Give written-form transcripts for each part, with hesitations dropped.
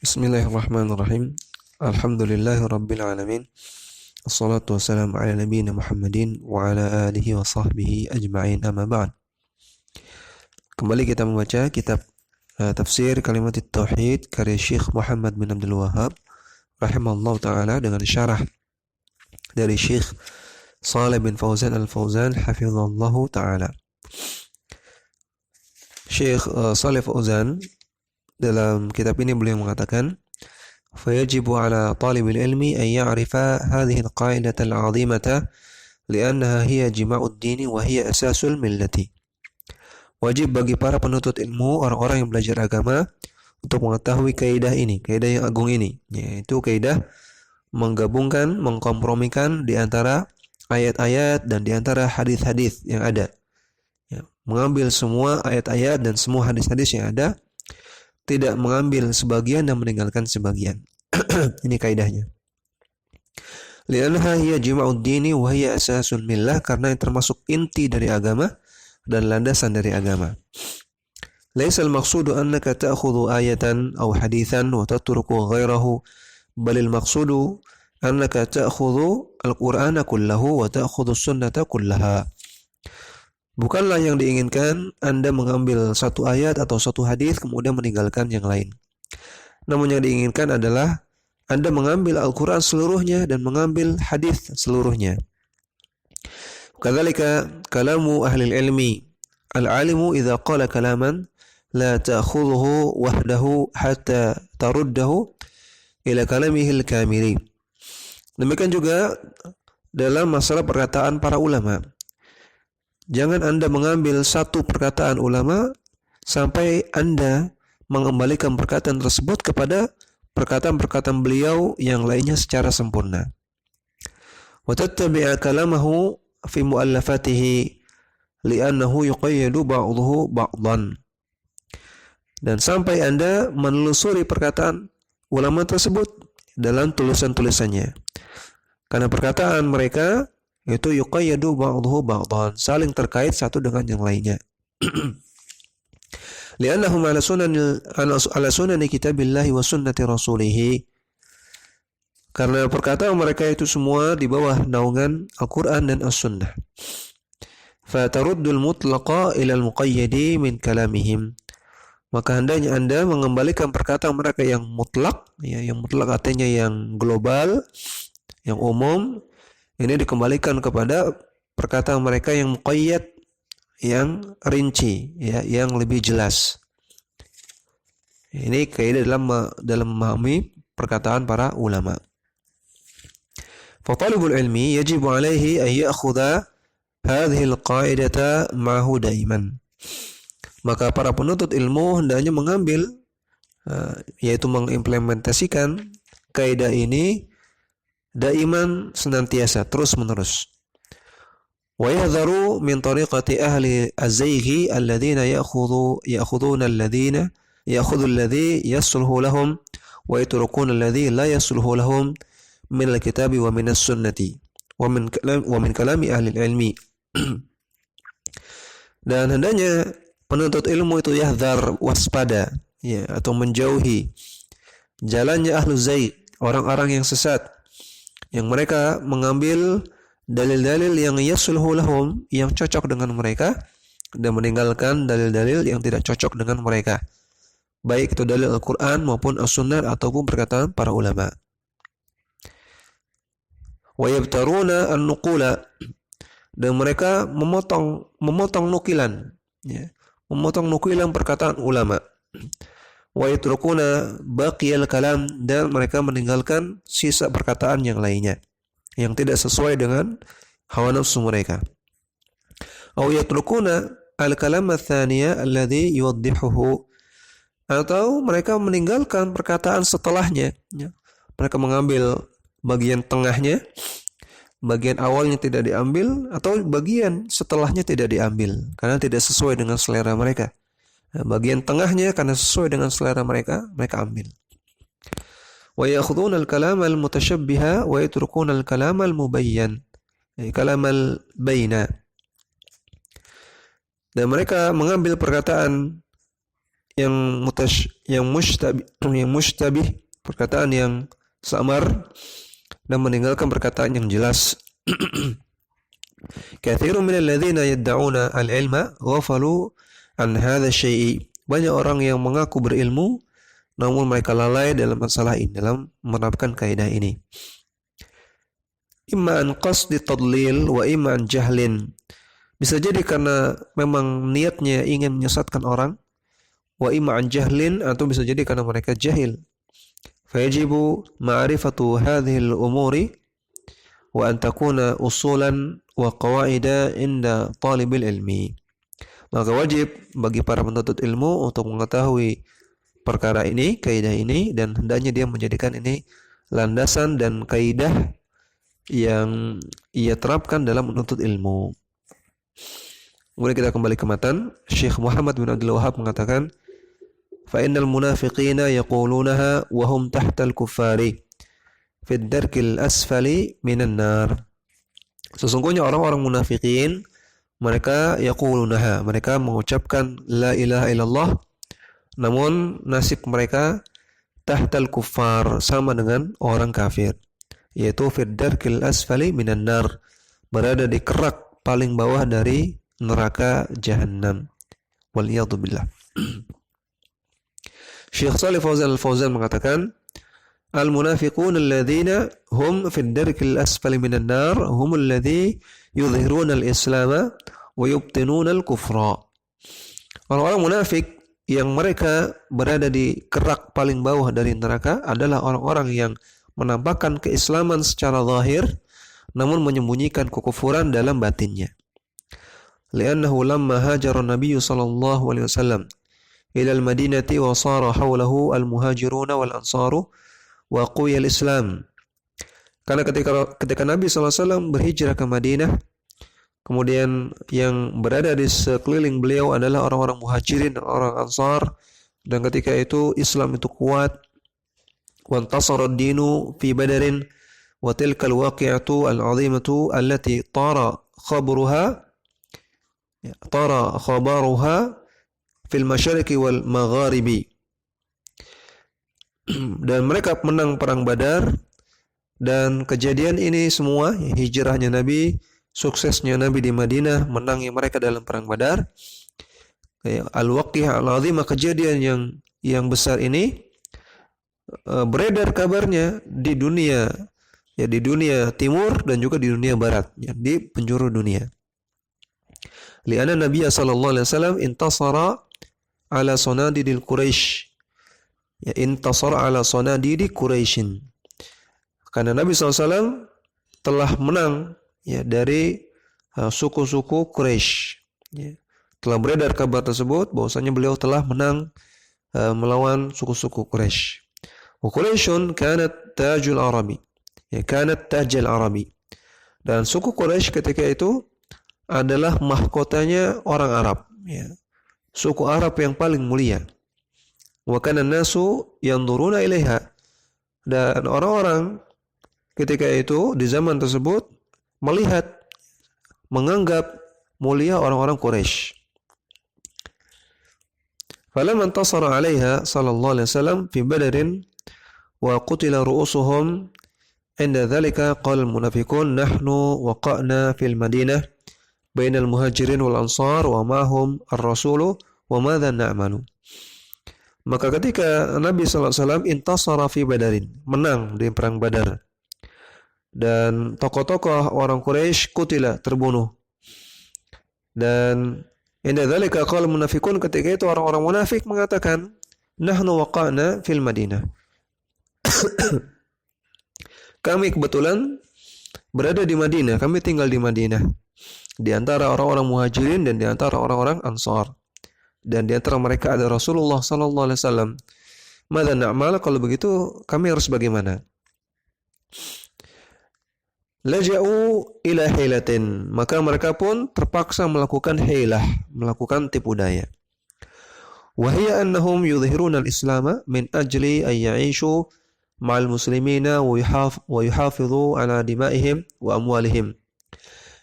Bismillahirrahmanirrahim. Alhamdulillahi rabbil alamin. Assalatu wassalamu ala nabiyyina Muhammadin wa ala alihi wa sahbihi ajma'in, amma ba'd. Kembali kita membaca kitab tafsir Kalimat Tauhid karya Syekh Muhammad bin Abdul Wahhab rahimahullah ta'ala dengan syarah dari Syekh Shalih bin Fauzan al-Fauzan hafizallahu ta'ala. Syekh Shalih Fauzan dalam kitab ini beliau mengatakan, "Fayajibu 'ala talibil ilmi an ya'rifa hadhihi al-qa'idata al-'azimata li'annaha hiya jima'ud dini wa hiya asasul millati." Wajib bagi para penuntut ilmu, orang-orang yang belajar agama, untuk mengetahui kaidah ini, kaidah yang agung ini, yaitu kaidah menggabungkan, mengkompromikan di antara ayat-ayat dan di antara hadis-hadis yang ada. Mengambil semua ayat-ayat dan semua hadis-hadis yang ada, tidak mengambil sebagian dan meninggalkan sebagian. Ini kaidahnya. Li'annaha hiya jima'ud dini wa hiya asasul millah, karena yang termasuk inti dari agama dan landasan dari agama. Laisal maqsudu annaka ta'khudhu ayatan aw hadithan wa tatruku ghairahu, balil maqsudu annaka ta'khudhu al-Qur'ana kullahu wa ta'khudhu sunnata kullaha. Bukanlah yang diinginkan Anda mengambil satu ayat atau satu hadis kemudian meninggalkan yang lain. Namun yang diinginkan adalah Anda mengambil Al-Quran seluruhnya dan mengambil hadis seluruhnya. Kadzalika kalamu ahli ilmi. Al-alimu idza qala kalaman la ta'khudhuhu wahdahu hatta taruddahu ila kalamihi al-kamili. Demikian juga dalam masalah perkataan para ulama. Jangan Anda mengambil satu perkataan ulama sampai Anda mengembalikan perkataan tersebut kepada perkataan-perkataan beliau yang lainnya secara sempurna. Wa tattabi'a kalamahu fi mu'allafatihi li'annahu yuqayyadu ba'dahu ba'dan. Dan sampai Anda menelusuri perkataan ulama tersebut dalam tulisan-tulisannya. Karena perkataan mereka itu yuqayyadu ba'dahu ba'dan, saling terkait satu dengan yang lainnya. Li'annahum ala sunani kitabillahi wa sunnati rasulih. Karena perkataan mereka itu semua di bawah naungan Al-Quran dan As-Sunnah. Fataruddul mutlaqa ila al-muqayyadi min kalamihim. Maka hendaknya Anda mengembalikan perkataan mereka yang mutlak, yang mutlak artinya yang global, yang umum. Ini dikembalikan kepada perkataan mereka yang muqayyad, yang rinci, yang lebih jelas. Ini kaidah dalam memahami perkataan para ulama. Fatalibul ilmi yajibu alaihi an ya'khudha hadhihi al-qa'idata ma'ahu daiman. Maka para penuntut ilmu hendaknya mengambil, yaitu mengimplementasikan kaidah ini daiman, senantiasa, terus menerus. Wa yahdharu min tariqati ahli az-zayghi alladhina ya'khuduna alladhi yasluhu lahum wa yatrukuna alladhi la yasluhu lahum min al-kitabi wa min as-sunnati wa min kalami ahli al-ilmi. Dan hendaknya penuntut ilmu itu yahdhar, waspada, atau menjauhi jalannya ahlu zaygh, orang-orang yang sesat, yang mereka mengambil dalil-dalil yang yasluhu lahum, yang cocok dengan mereka, dan meninggalkan dalil-dalil yang tidak cocok dengan mereka, baik itu dalil Al-Quran maupun As-Sunnah ataupun perkataan para ulama. Wa yabtaruna an-nuqula, dan mereka memotong nukilan, memotong nukilan perkataan ulama. Wa yatrukuna baqiyal kalam, dan mereka meninggalkan sisa perkataan yang lainnya yang tidak sesuai dengan hawa nafsu mereka. Aw yatrukuna al-kalam ats-tsaniya alladhi yuwaddihuhu, atau mereka meninggalkan perkataan setelahnya. Mereka mengambil bagian tengahnya, bagian awalnya tidak diambil, atau bagian setelahnya tidak diambil karena tidak sesuai dengan selera mereka. Bagian tengahnya karena sesuai dengan selera mereka, mereka ambil. Wa ya'khuduna al-kalam al-mutashabbiha wa yatrukuna al-kalam al-mubayyan, kalam al-baina. Dan mereka mengambil perkataan yang mushtabih, perkataan yang samar, dan meninggalkan perkataan yang jelas. Katsirun minal ladzina yad'una al-ilma ghafalu an hadha syai'. Banyak orang yang mengaku berilmu namun mereka lalai dalam masalah ini, dalam menerapkan kaidah ini. Imma an qasdi tadlil wa imma an jahlin. Bisa jadi karena memang niatnya ingin menyesatkan orang, wa imma an jahlin, atau bisa jadi karena mereka jahil. Fayajibu ma'rifatu hadhihi al-umuri wa an takuna usulan wa qawaida inda talibil ilmi. Maka wajib bagi para penuntut ilmu untuk mengetahui perkara ini, kaidah ini, dan hendaknya dia menjadikan ini landasan dan kaidah yang ia terapkan dalam menuntut ilmu. Kemudian kita kembali ke matan. Syekh Muhammad bin Abdul Wahhab mengatakan, fa innal munafiqina yaqulunaha wa hum tahtal kuffari fi ad-darkil asfali minan nar. Sesungguhnya orang-orang munafikin, mereka yaqulunaha, mereka mengucapkan la ilaha illallah, namun nasib mereka tahtal kuffar, sama dengan orang kafir, yaitu fi ad-darkil asfali minan nar, berada di kerak paling bawah dari neraka Jahannam. Waliyadzubillah. Syekh Shalih Fauzan Al-Fauzan mengatakan, al-munafiqun alladhina hum fi ad-darkil asfali minan nar hum alladhi yudhhiruna al-islama wa yubtinuna al-kufra. Orang-orang munafik yang mereka berada di kerak paling bawah dari neraka adalah orang-orang yang menampakkan keislaman secara zahir namun menyembunyikan kekufuran dalam batinnya. Li'annahu lamma hajara Nabi sallallahu alaihi wasallam ila al-Madinati wa sara hawlahu al-muhajiruna wal ansaru wa quya al-Islam. Karena ketika Nabi sallallahu alaihi wasallam berhijrah ke Madinah, kemudian yang berada di sekeliling beliau adalah orang-orang muhajirin dan orang ansar, dan ketika itu Islam itu kuat. Wa intasara ad-dinu fi Badarin wa tilka al-waqi'atu al-'azimatu allati tara khabaruha fil masyariqi wal magharibi. Dan mereka menang perang Badar, dan kejadian ini semua, hijrahnya Nabi, suksesnya Nabi di Madinah, menangnya mereka dalam perang Badar, al-waqi'ah al-'azimah, kejadian yang besar ini beredar kabarnya di dunia, ya, di dunia timur dan juga di dunia barat, ya, di penjuru dunia. Li'anna Nabi sallallahu alaihi wasallam intasara ala sanadidil Quraisy, ya, intasara ala sanadidi Quraisyin, karena Nabi SAW telah menang, ya, dari suku-suku Quraisy, ya. Telah beredar kabar tersebut bahwasanya beliau telah menang melawan suku-suku Quraisy. Wa Quraisyun kanat tajul Arabi, ya, kanat tajal Arabi, dan suku Quraisy ketika itu adalah mahkotanya orang Arab, ya, suku Arab yang paling mulia. Wa kana nasu yanzuruna ilaiha, dan orang-orang ketika itu di zaman tersebut melihat, menganggap mulia orang-orang Quraisy. Falamma intasara 'alaiha sallallahu alaihi wasallam fi Badarin wa qutila ru'usuhum, inda dhalika qala al-munafiqun nahnu waqa'na fil Madinah bainal muhajirin wal ansar wa ma'hum ar-rasulu wa madza na'malu. Maka ketika Nabi sallallahu alaihi wasallam intasara fi Badarin, menang di perang Badar, dan tokoh-tokoh orang Quraisy kutila, terbunuh, dan inda dzalika qala munafiqun, ketika itu orang-orang munafik mengatakan nahnu waqa'na fil Madinah, kami kebetulan berada di Madinah, kami tinggal di Madinah, di antara orang-orang muhajirin dan di antara orang-orang ansar, dan di antara mereka ada Rasulullah sallallahu alaihi wasallam. Madza na'mal, kalau begitu kami harus bagaimana? Laja'u ila hilatin, maka mereka pun terpaksa melakukan hilah, melakukan tipu daya. Wa hiya annahum yudhhiruna al-islam min ajli an ya'ishu ma'al muslimina wa yuhafidhu ala dima'ihim wa amwalihim,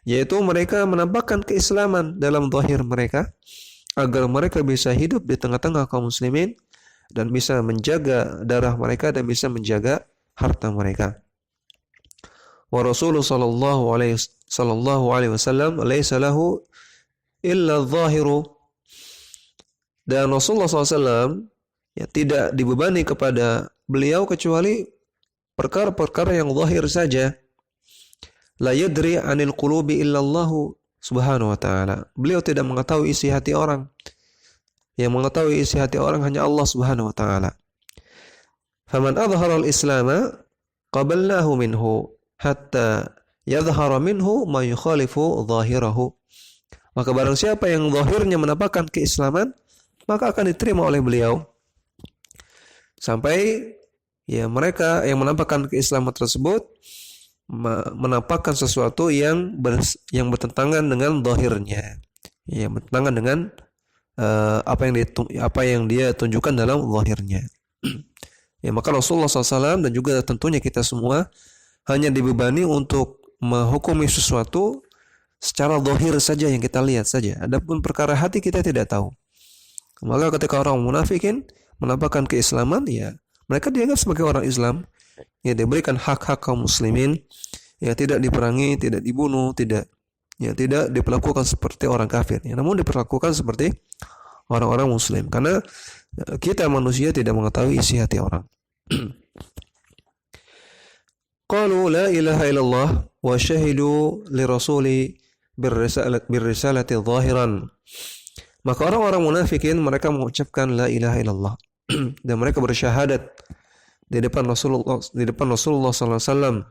yaitu mereka menampakkan keislaman dalam zahir mereka agar mereka bisa hidup di tengah-tengah kaum muslimin dan bisa menjaga darah mereka dan bisa menjaga harta mereka. Wa Rasulullah sallallahu alaihi wasallam laisa lahu illa adh-dhahiru, dan Rasulullah SAW ya tidak dibebani kepada beliau kecuali perkara-perkara yang zahir saja. La yadri 'anil qulubi illa Allah subhanahu wa ta'ala. Beliau tidak mengetahui isi hati orang. Yang mengetahui isi hati orang hanya Allah subhanahu wa ta'ala. Faman adhara al-islama qabalnahu minhu hatta yadhhara minhu ma yukhalifu zahirahu. Maka barang siapa yang zahirnya menampakkan keislaman, maka akan diterima oleh beliau. Sampai ya mereka yang menampakkan keislaman tersebut menampakkan sesuatu yang bertentangan dengan zahirnya. Ya, bertentangan dengan apa yang dia tunjukkan dalam zahirnya. Ya, maka Rasulullah SAW dan juga tentunya kita semua hanya dibebani untuk menghukumi sesuatu secara zahir saja yang kita lihat saja. Adapun perkara hati kita tidak tahu. Maka ketika orang munafikin menampakkan keislaman, ya mereka dianggap sebagai orang Islam. Ya, diberikan hak-hak kaum muslimin, ya tidak diperangi, tidak dibunuh, tidak diperlakukan seperti orang kafir. Ya, namun diperlakukan seperti orang-orang muslim karena kita manusia tidak mengetahui isi hati orang. Qalu la ilaha illallah wa syahidu li rasuli birrisalati zahiran. Maka orang-orang munafikin mereka mengucapkan la ilaha illallah dan mereka bersyahadat di depan Rasulullah sallallahu alaihi wasallam,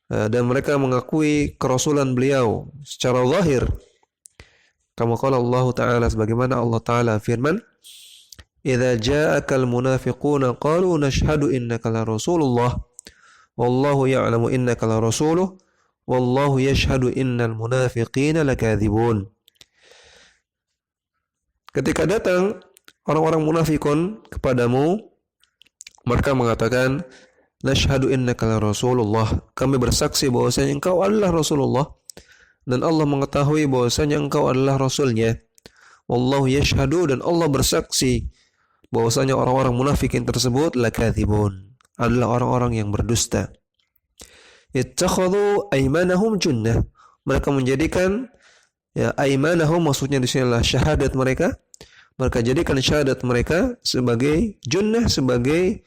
dan mereka mengakui kerasulan beliau secara zahir. Kama qala Allah Ta'ala, sebagaimana Allah Ta'ala firman, "Idza ja'akal munafiquna qalu nashhadu innaka la rasulullah wallahu ya'lamu innaka la rasuluh wallahu yashhadu innal munafiqina lakadzibun." Ketika datang orang-orang munafikun kepadamu, mereka mengatakan, "Nashhadu innaka la rasulullah." Kami bersaksi bahwasanya engkau adalah Rasulullah dan Allah mengetahui bahwasanya engkau adalah rasulnya. Wallahu yashhadu, dan Allah bersaksi bahwasanya orang-orang munafikin tersebut lakadzibun, adalah orang-orang yang berdusta. Ittakhadhu aymanahum junnah. Mereka menjadikan ya aymanahum, maksudnya di sini adalah syahadat mereka. Mereka jadikan syahadat mereka sebagai junnah, sebagai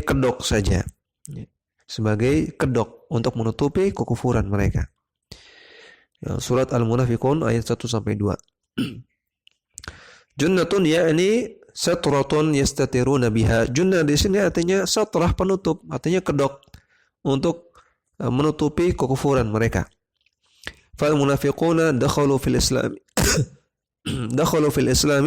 kedok saja. Sebagai kedok untuk menutupi kekufuran mereka. Ya, surat Al-Munafiqun ayat 1 sampai 2. Junnatun yakni satratun yastatiruna biha. Junnah di sini artinya satrah, penutup, artinya kedok untuk menutupi kekufuran mereka. Fal munafiquna dakhalu fil Islam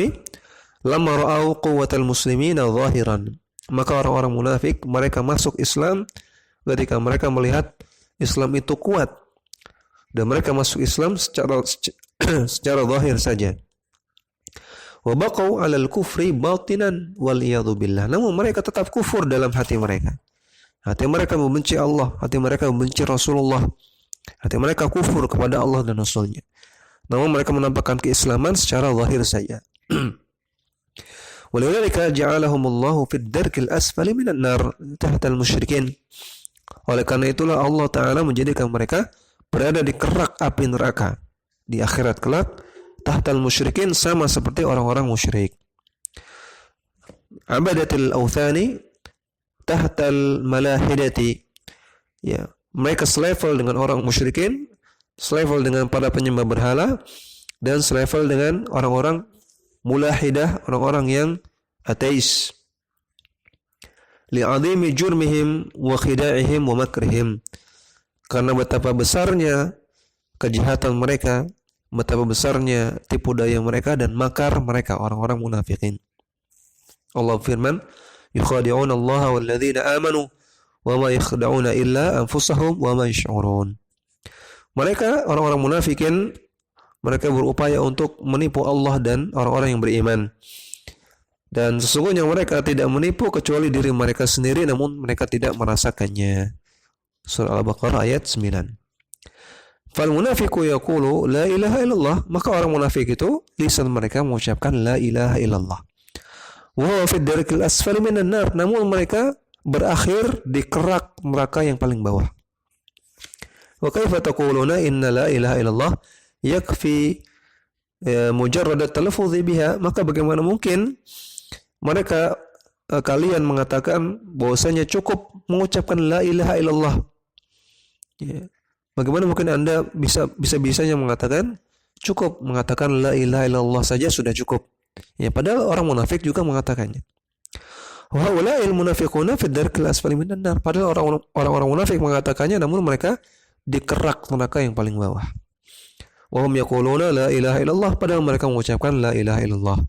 lamma ra'au quwwatal muslimina zahiran. Maka orang-orang munafik mereka masuk Islam ketika mereka melihat Islam itu kuat, dan mereka masuk Islam secara zahir saja. Wa baqau 'alal kufri batinan wal iyadu billah. Namun mereka tetap kufur dalam hati mereka. Hati mereka membenci Allah, hati mereka membenci Rasulullah, hati mereka kufur kepada Allah dan Rasulnya. Namun mereka menampakkan keislaman secara zahir saja. Walidzalika ja'alahumullahu fid darkil asfali minan nar tahta al-musyrikin. Oleh karena itulah Allah Ta'ala menjadikan mereka berada di kerak api neraka di akhirat kelak, tahta al-musyrikin, sama seperti orang-orang musyrik. Abadatil awthani tahta al-malahidati. Ya, mereka selevel dengan orang musyrikin, selevel dengan para penyembah berhala, dan selevel dengan orang-orang mulahidah, orang-orang yang ateis. Li'adhimi jurmihim wa khida'ihim wa makrihim. Karena betapa besarnya kejahatan mereka, betapa besarnya tipu daya mereka dan makar mereka, orang-orang munafikin. Allah firman, "Yukhadi'una Allah wal ladzina amanu wa ma yakhda'una illa anfusahum wa ma yash'urun." Mereka, orang-orang munafikin, mereka berupaya untuk menipu Allah dan orang-orang yang beriman. Dan sesungguhnya mereka tidak menipu kecuali diri mereka sendiri, namun mereka tidak merasakannya. Surah Al-Baqarah ayat 9. Fal munafiqu yaqulu la ilaha illallah, maka orang munafik itu lisan mereka mengucapkan la ilaha illallah. Wa huwa fi darkil asfali minan nar, namun mereka berakhir di kerak neraka yang paling bawah. Wa kaifa taquluna inna la ilaha illallah yakfi mujarrad at-talaffuz biha, maka bagaimana mungkin mereka kalian mengatakan bahwasanya cukup mengucapkan la ilaha illallah. Ya. Bagaimana mungkin Anda bisa-bisanya mengatakan cukup mengatakan la ilaha illallah saja sudah cukup. Ya, padahal orang munafik juga mengatakannya. Wa haula'il munafiquna fi darkil asfali minan nar. Padahal orang-orang munafik mengatakannya namun mereka di kerak neraka yang paling bawah. Wa hum yaquluna la ilaha illallah, padahal mereka mengucapkan la ilaha illallah.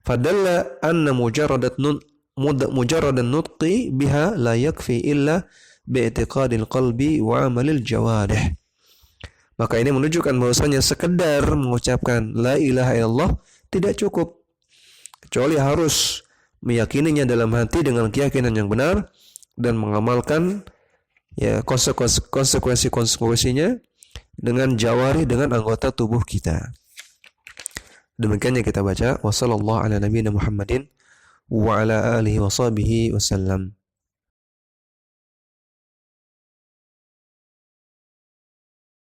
Fadalla anna mujarradan nutqi biha la yakfi illa bi'tiqadil qalbi wa amalil jawarih. Maka ini menunjukkan bahwasanya sekedar mengucapkan la ilaha illallah tidak cukup, kecuali harus meyakininya dalam hati dengan keyakinan yang benar dan mengamalkan ya konsekuensinya dengan jawari, dengan anggota tubuh kita. Demikian yang kita baca. Wassallallahu ala nabiyina Muhammadin wa ala alihi wa sahbihi wasallam.